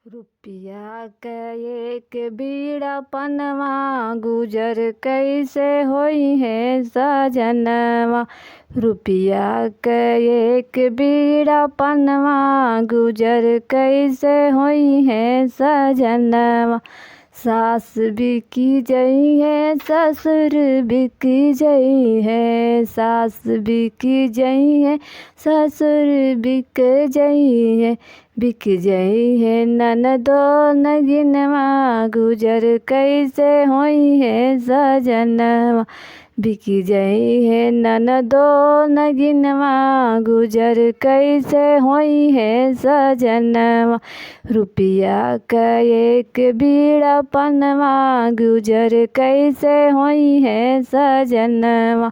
रुपया क एक बीड़ा पनवा गुजर कैसे होई है सजनवा। रुपया क एक बीड़ा पनवा गुजर कैसे होई है सजनवा। सास बिकी जई है ससुर बिकी जई है, सास बिकी जई है ससुर बिक जई है, बिक जई है ननदो नगिनवा गुजर कैसे होई है सजनवा। बिक जई है ननदो नगिनवा गुजर कैसे होई है सजनवा। रुपया क एक बीड़ा पनवा गुजर कैसे होई है सजनवा।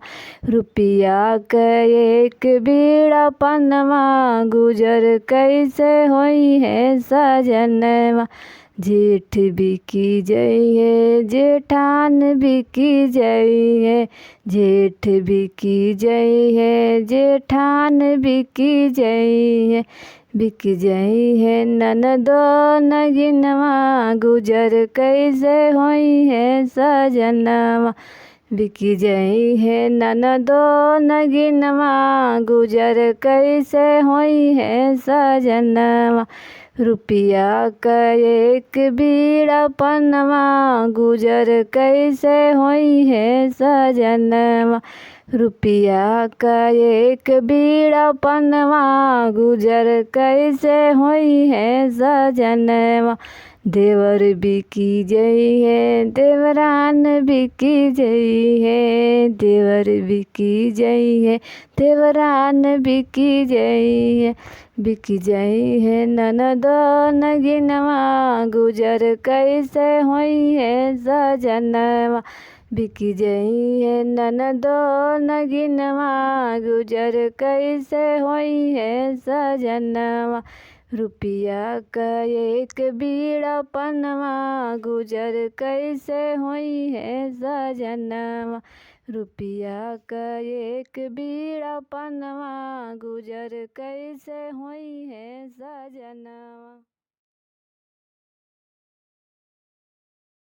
रुपया क एक बीड़ा पनवा गुजर कैसे होई है सजनवा। जेठ बिकी जई है जेठान बिकी जई है, जेठ बिकी जई है जेठान बिकी जई है, बिक जई है ननदो नगिनवा गुजर कैसे होई है सजनवा। बिक जई है ननदो नगिनवा गुजर कैसे होई है सजनवा। रुपया क एक बीड़ा पनवा गुजर कैसे होई है सजनवा। रुपया क एक बीड़ा पनवा गुजर कैसे होई है सजनवा। देवर बिकी जई है देवरान बिकी जई है, देवर बिकी जई है देवरान बिकी जई है, बिक जई है ननदो नगिनवा गुजर कैसे होई है सजनवा। बिक जई है ननदो नगिनवा गुजर कैसे होई है सजनवा। रुपया क एक बीड़ा पनवा गुजर कैसे होई है सजनवा। रुपया क एक बीड़ा पनवा गुजर कैसे होई है सजनवा।